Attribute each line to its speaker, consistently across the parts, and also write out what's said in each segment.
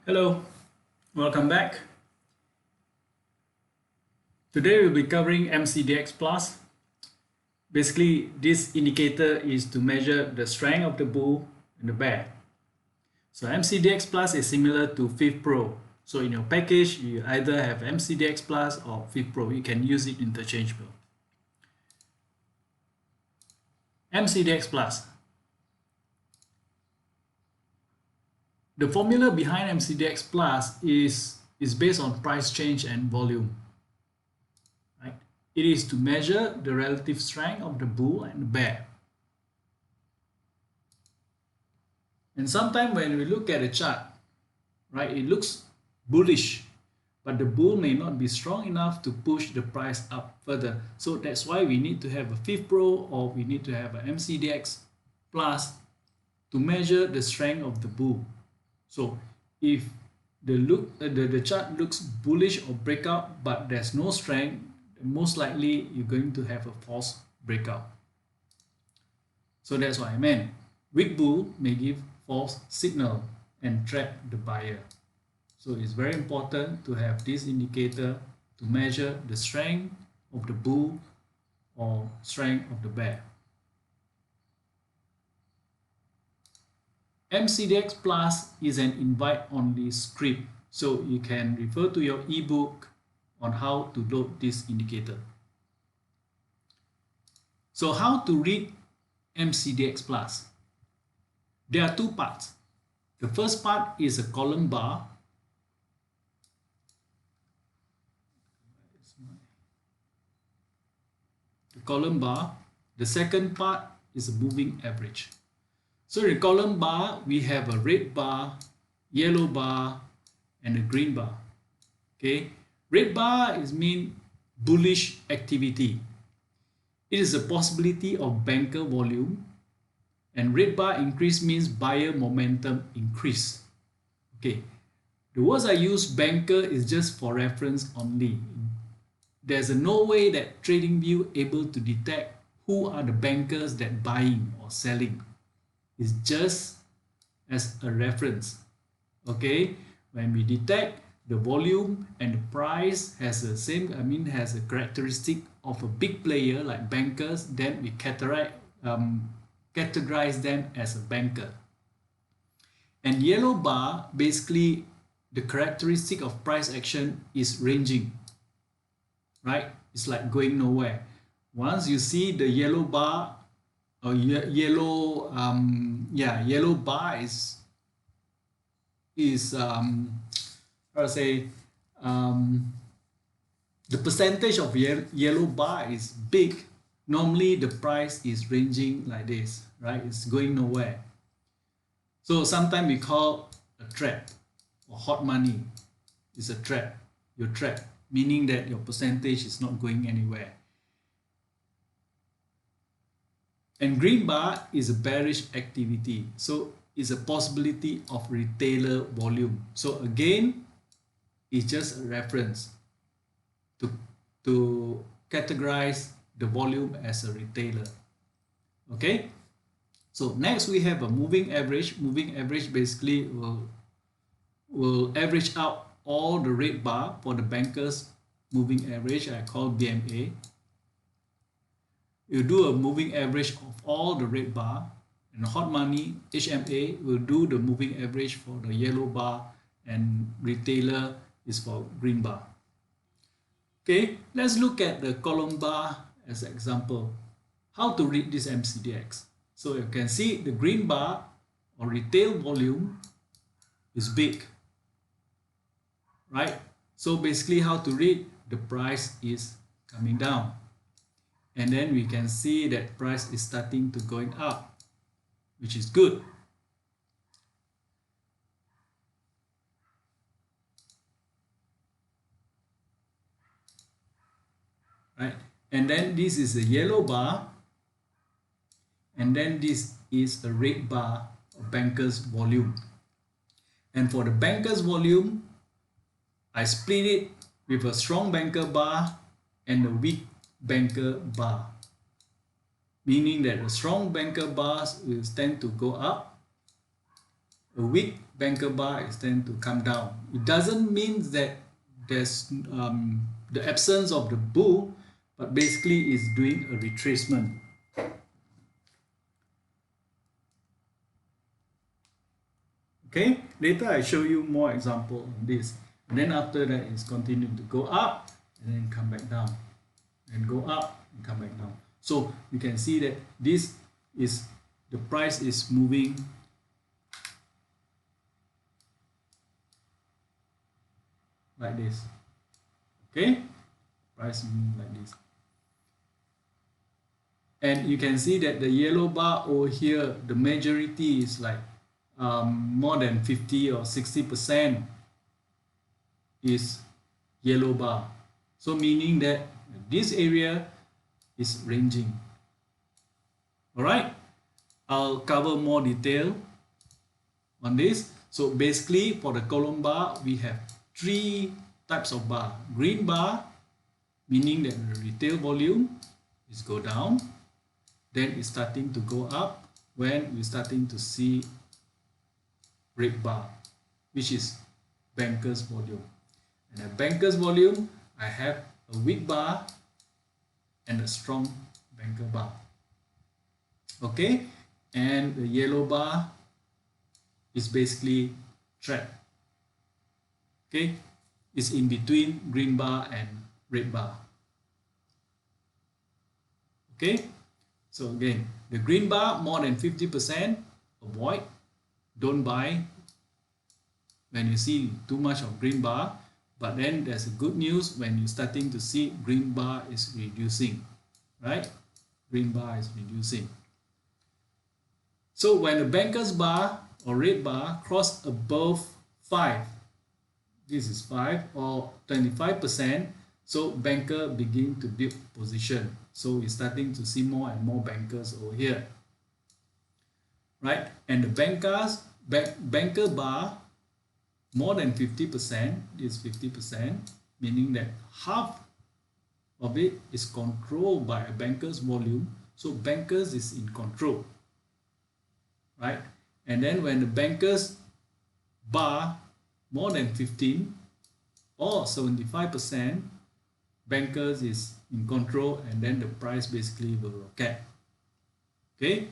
Speaker 1: Hello, welcome back. Today we'll be covering MCDX Plus. Basically, this indicator is to measure the strength of the bull and the bear. So MCDX Plus is similar to FIF Pro. So in your package, you either have MCDX Plus or FIF Pro. You can use it interchangeable. MCDX Plus. The formula behind MCDX Plus is based on price change and volume. Right? It is to measure the relative strength of the bull and the bear. And sometimes when we look at a chart, right, it looks bullish, but the bull may not be strong enough to push the price up further. So that's why we need to have a FIF Pro or we need to have an MCDX Plus to measure the strength of the bull. So if the chart looks bullish or breakout, but there's no strength, most likely you're going to have a false breakout. So that's what I meant. Weak bull may give false signal and trap the buyer. So it's very important to have this indicator to measure the strength of the bull or strength of the bear. MCDX Plus is an invite-only script, so you can refer to your ebook on how to load this indicator. So how to read MCDX Plus? There are two parts. The first part is a column bar. The column bar. The second part is a moving average. So in the column bar, we have a red bar, yellow bar, and a green bar. Okay, red bar is mean bullish activity. It is a possibility of banker volume, and red bar increase means buyer momentum increase. Okay, the words I use banker is just for reference only. There's no way that TradingView able to detect who are the bankers that buying or selling. It's just as a reference. Okay, when we detect the volume and the price has the same, has a characteristic of a big player like bankers, then we categorize them as a banker. And yellow bar, basically the characteristic of price action is ranging, right? It's like going nowhere. Once you see the yellow bar or yellow bar is how to say, the percentage of yellow bar is big. Normally the price is ranging like this, right? It's going nowhere. So sometimes we call a trap, or hot money is a trap. You're trapped, meaning that your percentage is not going anywhere. And green bar is a bearish activity. So it's a possibility of retailer volume. So again, it's just a reference to categorize the volume as a retailer. Okay. So next we have a moving average. Moving average basically will average out all the red bar for the bankers moving average. I call BMA. You do a moving average of all the red bar, and hot money HMA will do the moving average for the yellow bar, and retailer is for green bar. Okay, let's look at the column bar as an example. How to read this MCDX? So you can see the green bar or retail volume is big, right? So basically how to read, the price is coming down. And then we can see that price is starting to going up, which is good. Right? And then this is a yellow bar. And then this is a red bar of bankers volume. And for the bankers volume, I split it with a strong banker bar and a weak banker bar, meaning that the strong banker bars will tend to go up, a weak banker bar is tend to come down. It doesn't mean that there's the absence of the bull, but basically is doing a retracement. Okay, later I show you more example on this. And then after that it's continuing to go up and then come back down and go up and come back down. So you can see that this is the price is moving like this. Okay, price moving like this. And you can see that the yellow bar over here, the majority is like more than 50 or 60% is yellow bar. So meaning that this area is ranging. Alright, I'll cover more detail on this. So basically for the column bar, we have three types of bar. Green bar, meaning that the retail volume is go down. Then it's starting to go up when we're starting to see red bar, which is banker's volume. And a banker's volume, I have a weak bar and a strong banker bar. Okay, and the yellow bar is basically trap. Okay, it's in between green bar and red bar. Okay, so again, the green bar more than 50%, avoid, don't buy when you see too much of green bar. But then there's a good news when you're starting to see green bar is reducing, right? Green bar is reducing. So when the banker's bar or red bar cross above 5, this is 5 or 25%, so banker begin to build position. So we're starting to see more and more bankers over here, right? And the banker bar more than 50%, is 50%, meaning that half of it is controlled by a banker's volume. So bankers is in control, right? And then when the bankers bar more than 15 or 75%, bankers is in control, and then the price basically will rocket. Okay.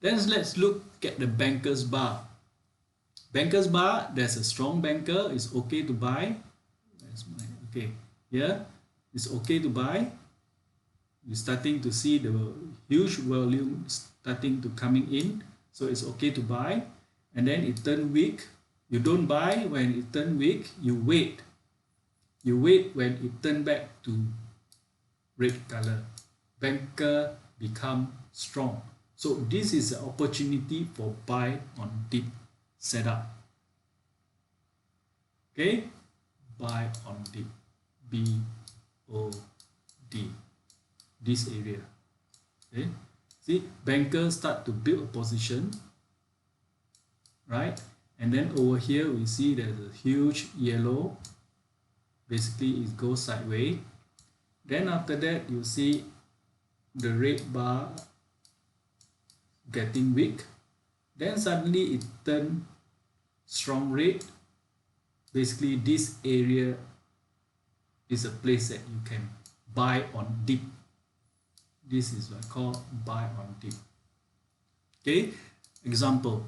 Speaker 1: Then let's look at the banker's bar. Banker's bar, there's a strong banker, it's okay to buy. Okay, here it's okay to buy. You're starting to see the huge volume starting to coming in, so it's okay to buy. And then it turn weak. You don't buy when it turn weak. You wait. You wait when it turn back to red color. Banker become strong. So this is an opportunity for buy on dip setup. Okay, buy on dip, BOD, this area. Okay, see, bankers start to build a position, right? And then over here we see there's a huge yellow, basically it goes sideways. Then after that you see the red bar getting weak, then suddenly it turn strong red. Basically this area is a place that you can buy on dip. This is what I call buy on dip. Okay, example,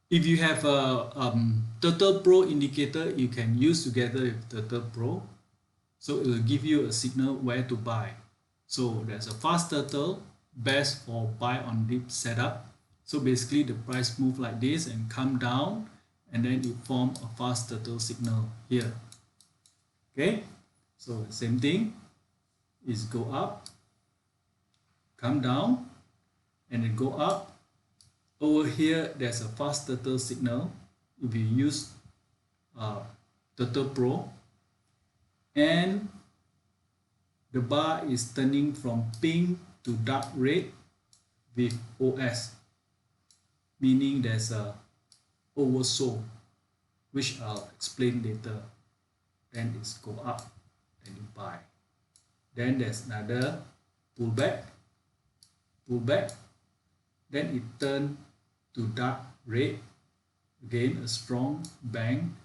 Speaker 1: if you have a Turtle Pro indicator, you can use together with Turtle Pro, so it will give you a signal where to buy. So there's a fast turtle, best for buy on dip setup. So basically the price move like this and come down, and then it form a fast turtle signal here. Okay, so same thing is go up, come down, and then go up. Over here there's a fast turtle signal if you use Turtle Pro, and the bar is turning from pink to dark red with OS, meaning there's a oversold, which I'll explain later. Then it's go up, then you buy. Then there's another pull back, then it turn to dark red, again a strong bang.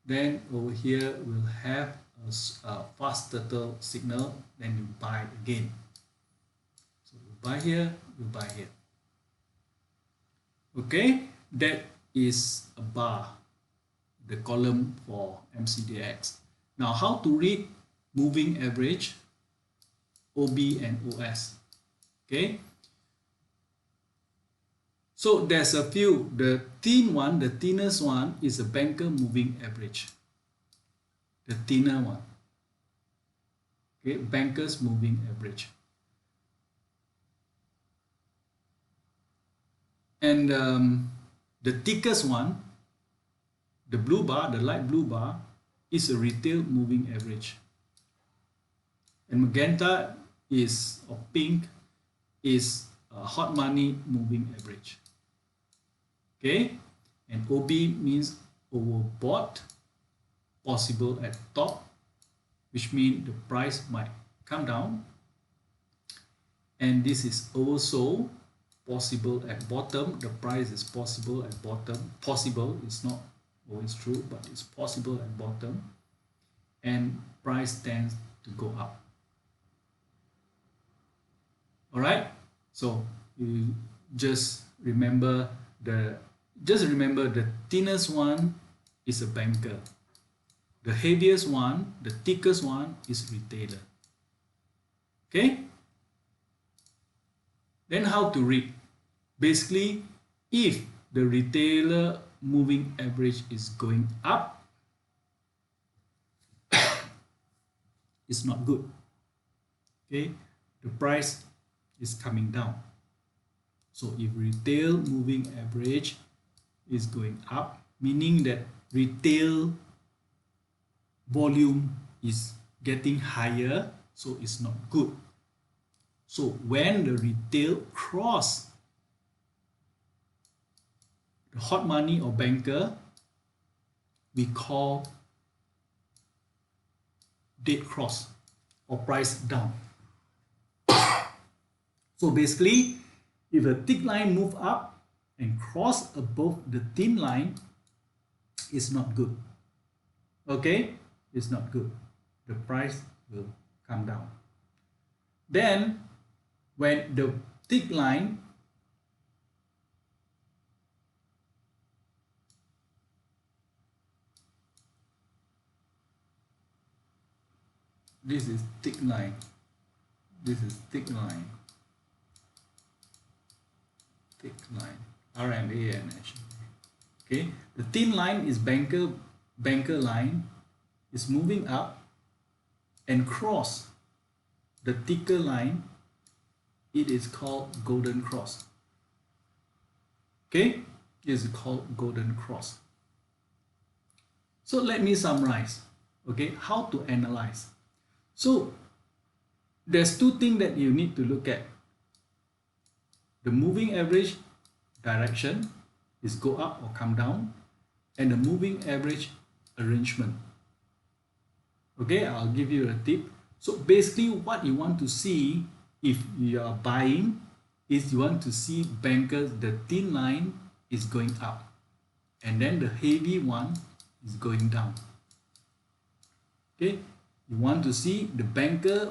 Speaker 1: Then over here we'll have a fast turtle signal, then you buy again. So you buy here, you buy here. Okay, that is a bar, the column for MCDX. Now how to read moving average, OB and OS. Okay, so there's a few. The thin one, the thinnest one is a banker moving average. The thinner one. Okay, bankers moving average. And the thickest one, the blue bar, the light blue bar, is a retail moving average. And magenta is, or pink, is a hot money moving average. Okay, and OB means overbought, possible at top, which means the price might come down. And this is also possible at bottom. The price is possible at bottom. Possible is not always true, but it's possible at bottom, and price tends to go up. All right, so you just remember the thinnest one is a banker, the heaviest one, the thickest one is retailer. Okay, then how to read? Basically, if the retailer moving average is going up, it's not good. Okay, the price is coming down. So if retail moving average is going up, meaning that retail volume is getting higher, so it's not good. So when the retail cross the hot money or banker, we call dead cross or price down. So basically, if a thick line move up and cross above the thin line, it's not good. Okay, it's not good. The price will come down. Then when the thick line this is thick line, this is thick line, RMA and HMA. Okay, the thin line is banker line, is moving up and cross the thicker line, it is called golden cross. Okay, it is called golden cross. So let me summarize. Okay, how to analyze. So there's two things that you need to look at. The moving average direction is go up or come down, and the moving average arrangement. Okay, I'll give you a tip. So basically what you want to see if you are buying is you want to see bankers, the thin line is going up and then the heavy one is going down. Okay, you want to see the banker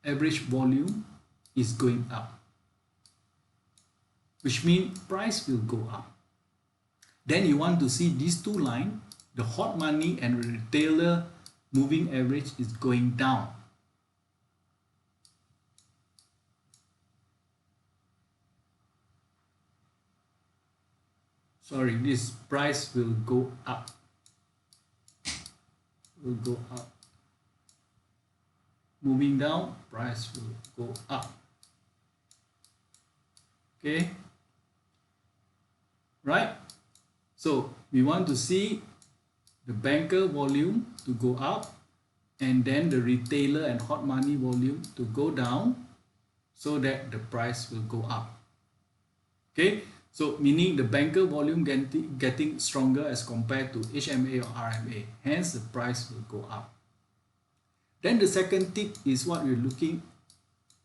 Speaker 1: average volume is going up, which means price will go up. Then you want to see these two lines, the hot money and retailer moving average is going down. Sorry, this price will go up. Will go up. Moving down, price will go up. Okay, right? So we want to see the banker volume to go up and then the retailer and hot money volume to go down so that the price will go up. Okay, so meaning the banker volume getting stronger as compared to HMA or RMA, hence the price will go up. Then the second tip is what we're looking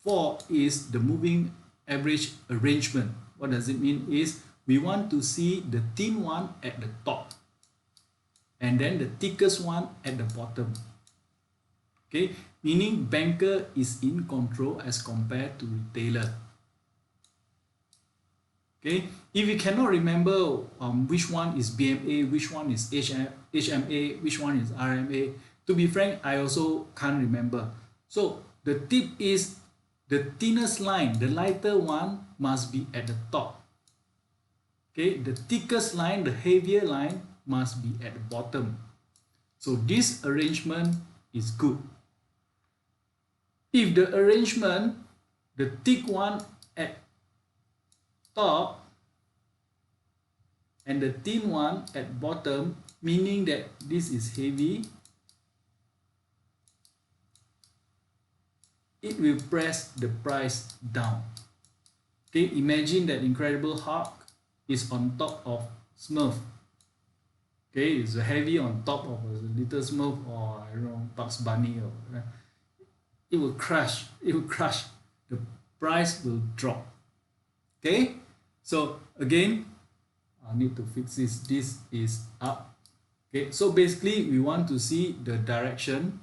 Speaker 1: 4 is the moving average arrangement. What does it mean is we want to see the thin one at the top and then the thickest one at the bottom. Okay, meaning banker is in control as compared to retailer. Okay, if you cannot remember which one is BMA, which one is HMA, which one is RMA, to be frank, I also can't remember. So the tip is the thinnest line, the lighter one, must be at the top. Okay, the thickest line, the heavier line, must be at the bottom. So this arrangement is good. If the arrangement, the thick one at top and the thin one at bottom, meaning that this is heavy, it will press the price down. Okay, imagine that Incredible Hulk is on top of Smurf. Okay, it's heavy on top of a little Smurf, or I don't know, Bugs Bunny, or it will crash. It will crash. The price will drop. Okay, so again, I need to fix this. This is up. Okay, so basically we want to see the direction.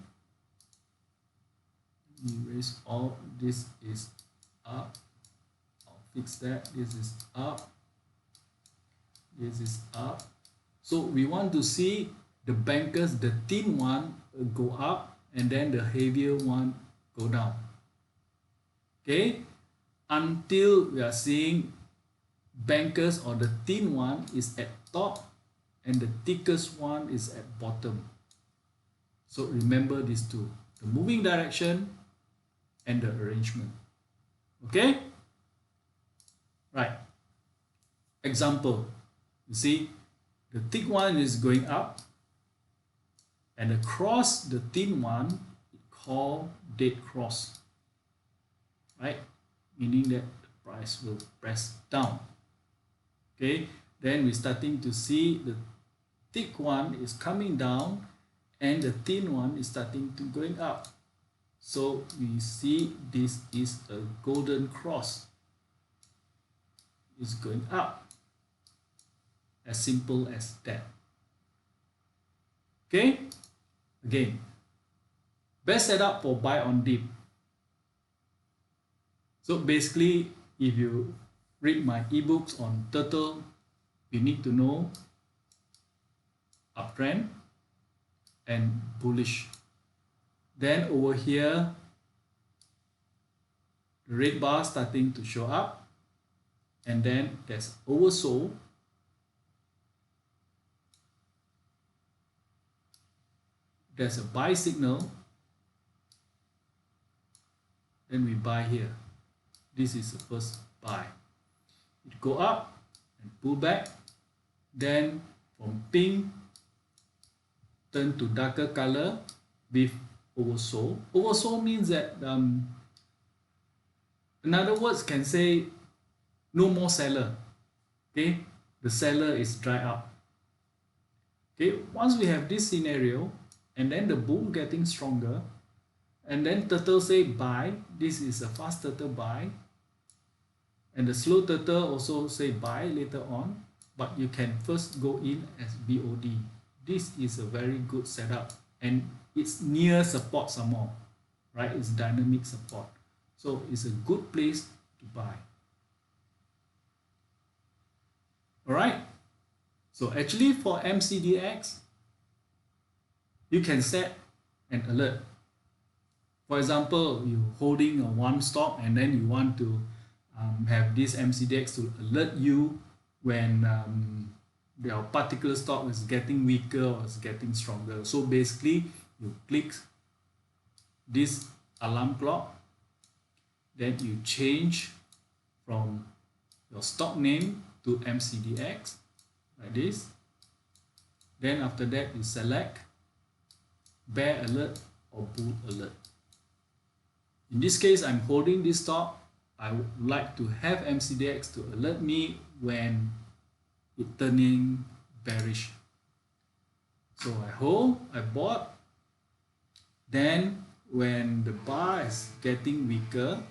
Speaker 1: Erase all. This is up. I'll fix that. This is up. This is up. So we want to see the bankers, the thin one go up and then the heavier one go down. Okay, until we are seeing bankers or the thin one is at top and the thickest one is at bottom. So remember these two, the moving direction and the arrangement. Okay, right. Example, you see the thick one is going up and across the thin one it called dead cross, right? Meaning that the price will press down. Okay, then we're starting to see the thick one is coming down and the thin one is starting to going up. So we see this is a golden cross. It's going up. As simple as that. Okay, again, best setup for buy on dip. So basically, if you read my ebooks on turtle, you need to know uptrend and bullish. Then over here, the red bar starting to show up, and then there's oversold. There's a buy signal, then we buy here. This is the first buy. It go up and pull back, then from pink turn to darker color with oversold. Oversold means that in other words, can say no more seller. Okay, the seller is dry up. Okay, once we have this scenario, and then the bull getting stronger, and then turtle say buy, this is a fast turtle buy, and the slow turtle also say buy later on, but you can first go in as BOD. This is a very good setup, and it's near support some more, right? It's dynamic support, so it's a good place to buy. All right, so actually for MCDX, you can set an alert. For example, you're holding a one stock and then you want to have this MCDX to alert you when your particular stock is getting weaker or is getting stronger. So basically, you click this alarm clock, then you change from your stock name to MCDX like this. Then after that, you select bear alert or bull alert. In this case, I'm holding this stock. I would like to have MCDX to alert me when it turning bearish. So I hold, I bought. Then when the bar is getting weaker,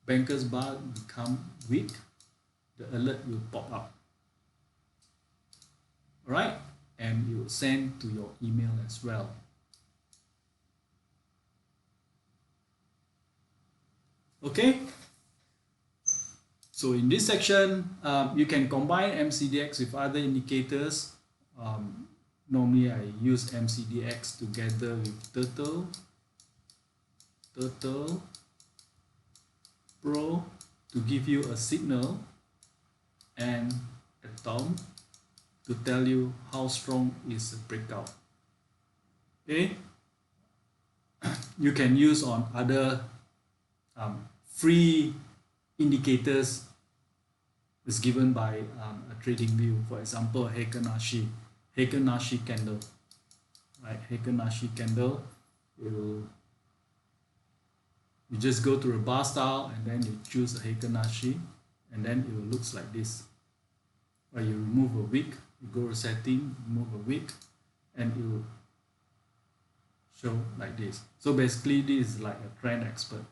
Speaker 1: banker's bar become weak, the alert will pop up. Alright, and you will send to your email as well. Okay, so in this section, you can combine MCDX with other indicators. Normally I use MCDX together with Turtle Pro to give you a signal and a tom to tell you how strong is the breakout. Okay, you can use on other free indicators is given by a trading view. For example, Heikin Nashi candle, right? Heikin Nashi candle, you just go to a bar style and then you choose a Heikin Nashi, and then it will looks like this. Or you remove a wick, you go to setting, remove a wick, and it will show like this. So basically this is like a trend expert,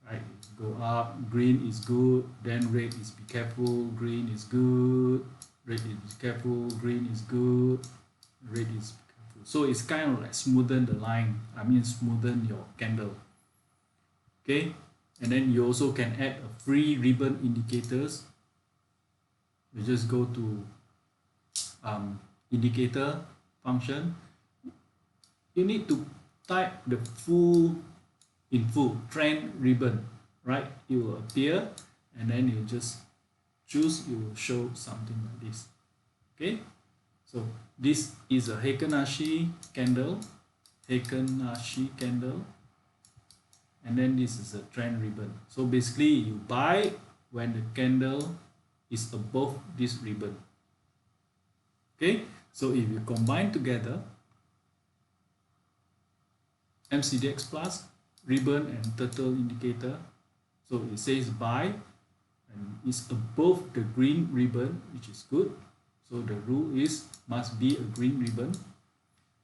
Speaker 1: right? Go up, green is good, then red is be careful, green is good, red is be careful, green is good, red is be careful. So it's kind of like smoothen the line, smoothen your candle. Okay, and then you also can add a free ribbon indicators. You just go to indicator function. You need to type the full trend ribbon, right? It will appear, and then you just choose, you will show something like this. Okay, so this is a Heikin Nashi candle, and then this is a trend ribbon. So basically you buy when the candle is above this ribbon. Okay, so if you combine together MCDX plus ribbon and turtle indicator, so it says buy and it's above the green ribbon, which is good. So the rule is must be a green ribbon.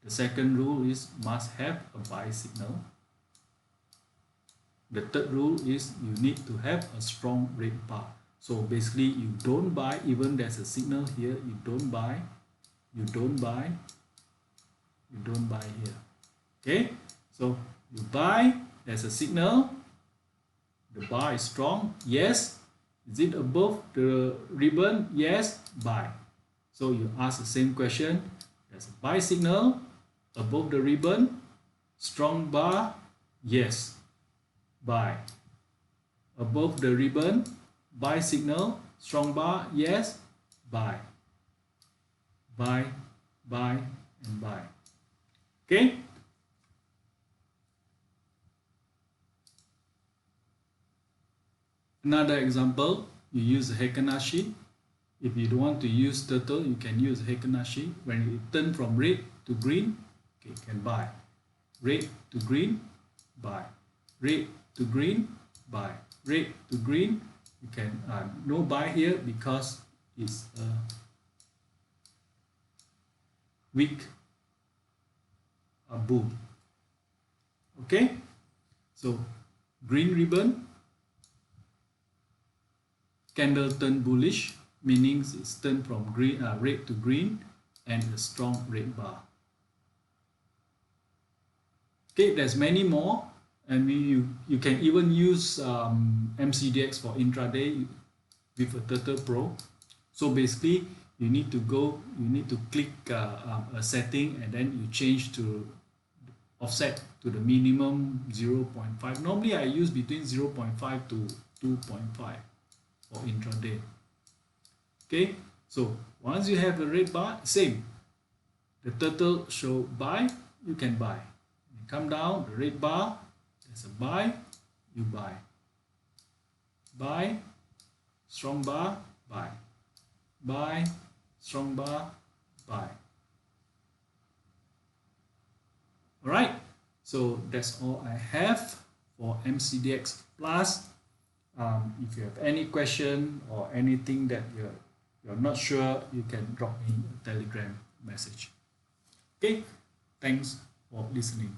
Speaker 1: The second rule is must have a buy signal. The third rule is you need to have a strong red bar. So basically you don't buy, even there's a signal here, you don't buy here. Okay, so you buy, there's a signal, the bar is strong, yes. Is it above the ribbon? Yes, buy. So you ask the same question, there's a buy signal above the ribbon, strong bar, yes, buy. Above the ribbon, buy signal, strong bar, yes, buy. Buy, buy, and buy. Okay? Another example, you use Heikin Nashi. If you don't want to use turtle, you can use Heikin Nashi. When it turn from red to green, okay, you can buy. Red to green, buy. Red to green, buy. Red to green, you can no buy here because it's a weak bull. Okay, so green ribbon, candle turn bullish, meaning it's turned from green, red to green, and a strong red bar. Okay, there's many more, and you can even use MCDX for intraday with a Turtle Pro. So basically, you need to click a setting, and then you change to offset to the minimum 0.5. Normally I use between 0.5 to 2.5 for intraday. Okay, so once you have a red bar, same. The turtle show buy, you can buy. You come down, the red bar, there's a buy, you buy. Buy, strong bar, buy. Buy, strong bar, buy. Alright, so that's all I have for MCDX Plus. If you have any question or anything that you're not sure, you can drop me a Telegram message. Okay, thanks for listening.